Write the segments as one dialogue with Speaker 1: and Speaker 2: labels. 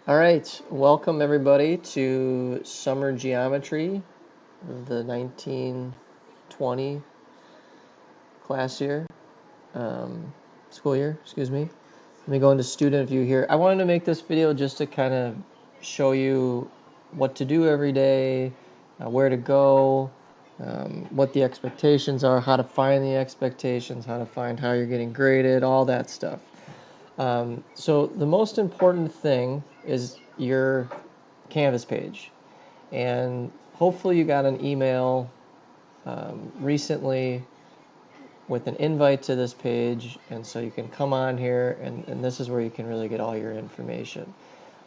Speaker 1: All right, welcome everybody to Summer Geometry, the 1920 class year, school year, excuse me. Let me go into student view here. I wanted to make this video just to kind of show you what to do every day, where to go, what the expectations are, how to find the expectations, how to find how you're getting graded, all that stuff. So the most important thing is your Canvas page. And hopefully you got an email recently with an invite to this page, and so you can come on here, and this is where you can really get all your information.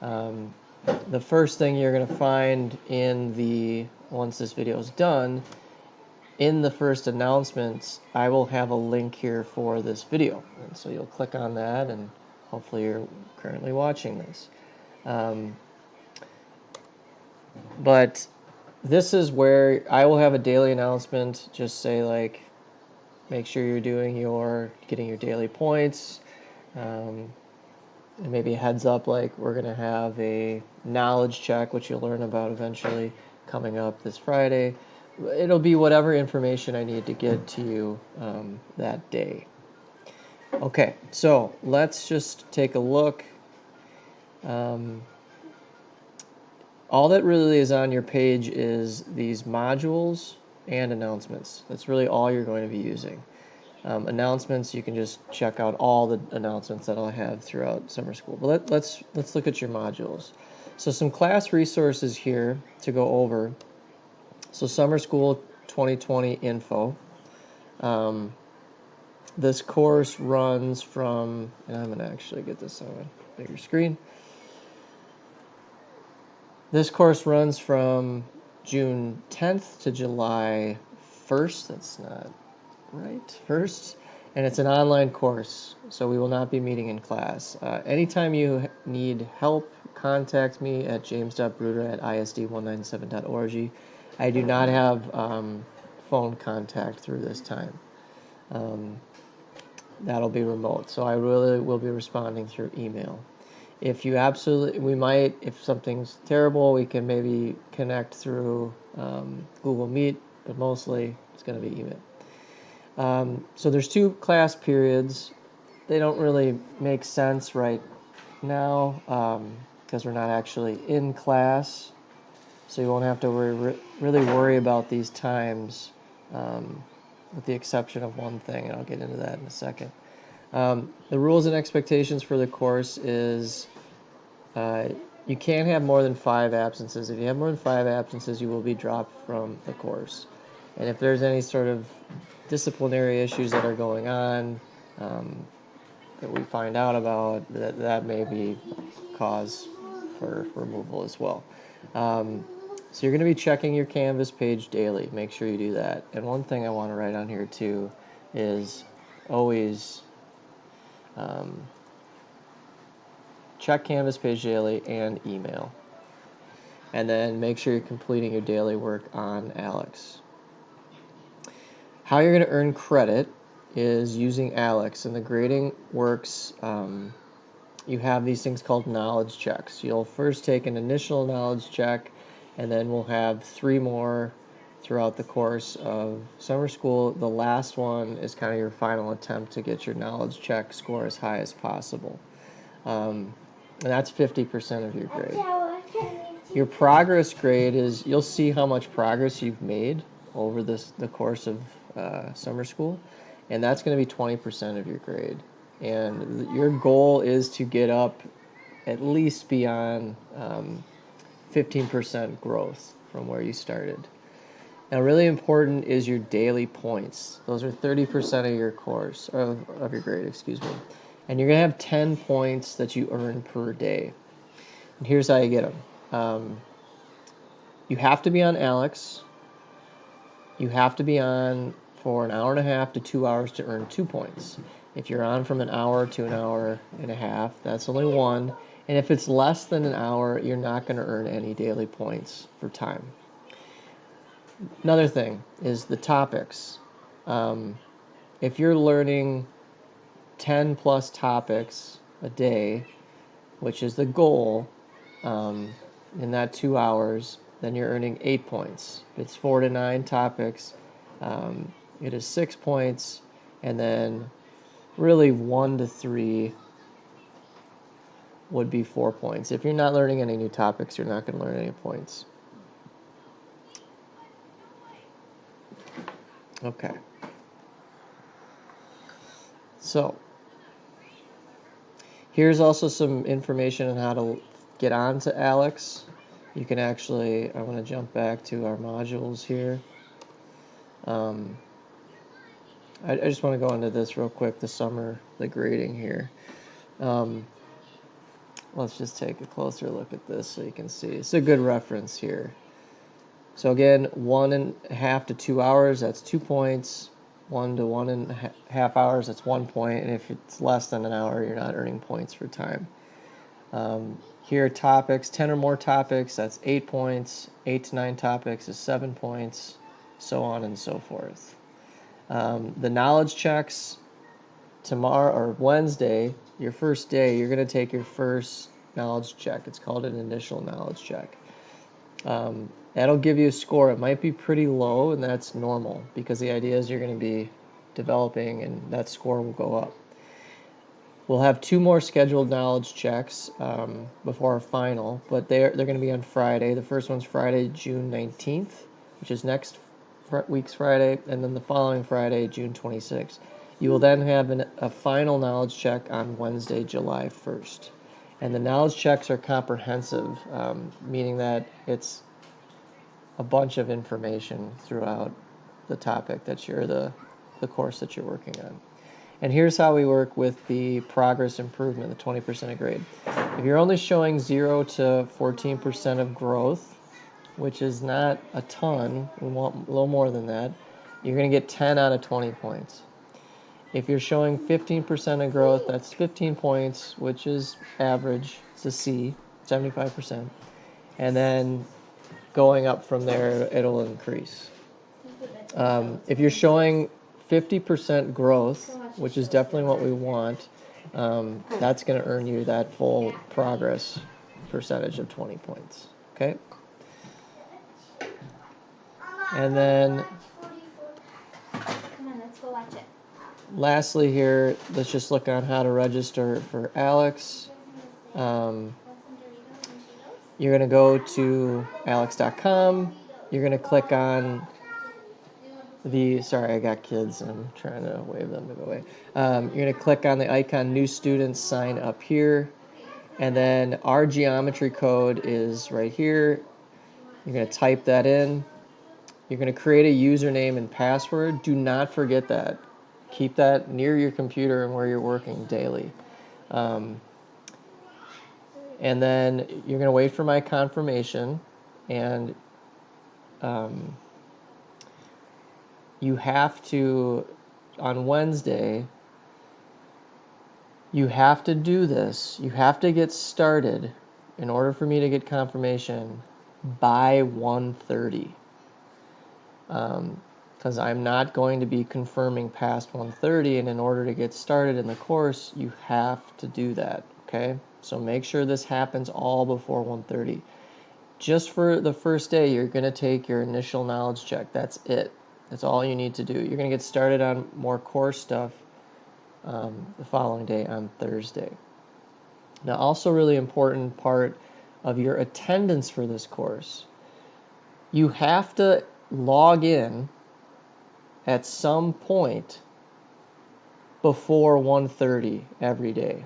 Speaker 1: The first thing you're going to find once this video is done, in the first announcements, I will have a link here for this video. And so you'll click on that, and hopefully you're currently watching this. But this is where I will have a daily announcement. Just say like, make sure you're getting your daily points. And maybe a heads up like we're going to have a knowledge check, which you'll learn about eventually, coming up this Friday. It'll be whatever information I need to get to you that day. Okay, so let's just take a look. All that really is on your page is these modules and announcements. That's really all you're going to be using. Announcements, you can just check out all the announcements that I'll have throughout summer school. But let's look at your modules. So some class resources here to go over. So summer school 2020 info. This course runs from, and I'm going to actually get this on a bigger screen. This course runs from June 10th to July 1st. That's not right. 1st. And it's an online course, so we will not be meeting in class. Anytime you need help, contact me at james.bruder@isd197.org. I do not have phone contact through this time. That'll be remote, so I really will be responding through email. If something's terrible, we can maybe connect through Google Meet, but mostly it's going to be email. So there's 2 class periods. They don't really make sense right now because we're not actually in class, so you won't have to really worry about these times, with the exception of one thing, and I'll get into that in a second. The rules and expectations for the course is you can't have more than 5 absences. If you have more than 5 absences, you will be dropped from the course. And if there's any sort of disciplinary issues that are going on that we find out about, that may be cause for removal as well. So you're going to be checking your Canvas page daily. Make sure you do that. And one thing I want to write on here too is always check Canvas page daily and email. And then make sure you're completing your daily work on Alex. How you're going to earn credit is using Alex, and the grading works. You have these things called knowledge checks. You'll first take an initial knowledge check, and then we'll have 3 more throughout the course of summer school. The last one is kind of your final attempt to get your knowledge check score as high as possible. And that's 50% of your grade. Your progress grade is, you'll see how much progress you've made over the course of summer school, and that's going to be 20% of your grade. And your goal is to get up at least beyond 15% growth from where you started. Now, really important is your daily points. Those are 30% of your course, of your grade, excuse me. And you're going to have 10 points that you earn per day. And here's how you get them. You have to be on Alex. You have to be on for an hour and a half to 2 hours to earn 2 points. If you're on from an hour to an hour and a half, that's only 1. And if it's less than an hour, you're not going to earn any daily points for time. Another thing is the topics. If you're learning 10 plus topics a day, which is the goal, in that 2 hours, then you're earning 8 points. If it's 4 to 9 topics, it is 6 points, and then really 1 to 3 would be 4 points. If you're not learning any new topics, you're not going to learn any points. Okay. So here's also some information on how to get on to Alex. You can actually, I want to jump back to our modules here. I just want to go into this real quick, the grading here. Let's just take a closer look at this so you can see. It's a good reference here. So again, 1.5 to 2 hours, that's 2 points. 1 to 1.5 hours, that's 1 point. And if it's less than an hour, you're not earning points for time. Here are topics, 10 or more topics, that's 8 points. 8 to 9 topics is 7 points, so on and so forth. The knowledge checks, tomorrow or Wednesday, your first day, you're going to take your first knowledge check. It's called an initial knowledge check. That'll give you a score. It might be pretty low, and that's normal because the idea is you're going to be developing, and that score will go up. We'll have 2 more scheduled knowledge checks before our final, but they're going to be on Friday. The first one's Friday, June 19th, which is next week's Friday, and then the following Friday, June 26th. You will then have a final knowledge check on Wednesday, July 1st. And the knowledge checks are comprehensive, meaning that it's a bunch of information throughout the topic that the course that you're working on. And here's how we work with the progress improvement, the 20% of grade. If you're only showing 0 to 14% of growth, which is not a ton, we want a little more than that, you're going to get 10 out of 20 points. If you're showing 15% of growth, that's 15 points, which is average. It's a C, 75%. And then going up from there, it'll increase. If you're showing 50% growth, which is definitely what we want, that's going to earn you that full progress percentage of 20 points. Okay? And then lastly here, let's just look on how to register for Alex. You're going to go to alex.com. You're going to click on sorry, I got kids and I'm trying to wave them to go away. You're going to click on the icon New Students, sign up here. And then our geometry code is right here. You're going to type that in. You're going to create a username and password. Do not forget that. Keep that near your computer and where you're working daily. And then you're going to wait for my confirmation. And you have to, on Wednesday, you have to do this. You have to get started in order for me to get confirmation by 1:30. Because I'm not going to be confirming past 1:30, and in order to get started in the course, you have to do that, okay? So make sure this happens all before 1:30. Just for the first day, you're going to take your initial knowledge check. That's it. That's all you need to do. You're going to get started on more course stuff the following day on Thursday. Now, also really important part of your attendance for this course, you have to log in at some point before 1:30 every day.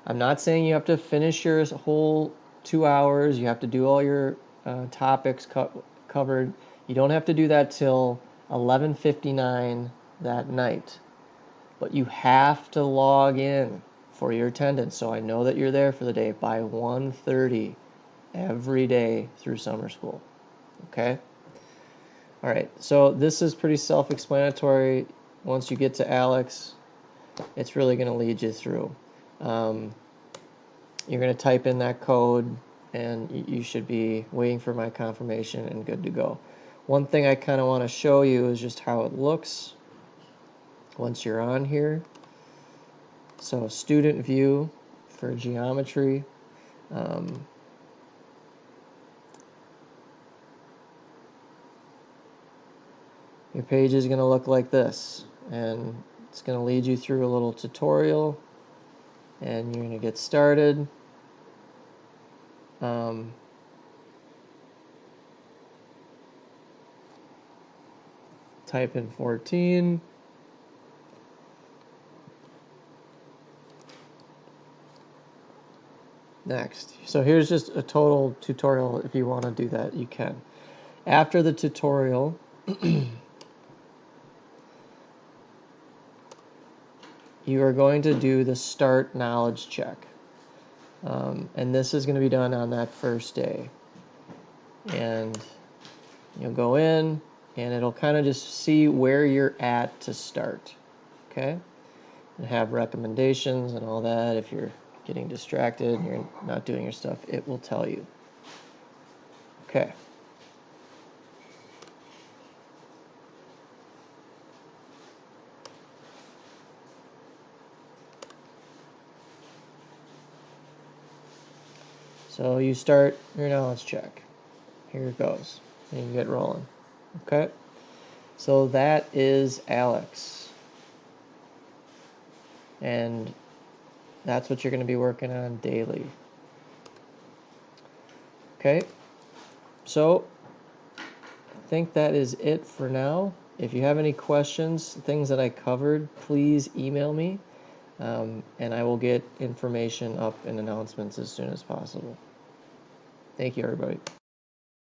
Speaker 1: I'm not saying you have to finish your whole 2 hours. You have to do all your topics covered. You don't have to do that till 11:59 that night. But you have to log in for your attendance so I know that you're there for the day by 1:30 every day through summer school. Okay? All right, so this is pretty self-explanatory. Once you get to Alex, it's really going to lead you through. You're going to type in that code, and you should be waiting for my confirmation and good to go. One thing I kind of want to show you is just how it looks once you're on here. So student view for geometry. your page is going to look like this, and it's going to lead you through a little tutorial, and you're going to get started. Type in 14. Next. So here's just a total tutorial. If you want to do that, you can. After the tutorial, you are going to do the start knowledge check. And this is going to be done on that first day. And you'll go in, and it'll kind of just see where you're at to start. Okay? And have recommendations and all that. If you're getting distracted and you're not doing your stuff, it will tell you. Okay. So you start your knowledge check. Here it goes. And you get rolling. Okay? So that is Alex. And that's what you're going to be working on daily. Okay? So I think that is it for now. If you have any questions, things that I covered, please email me. And I will get information up and announcements as soon as possible. Thank you, everybody.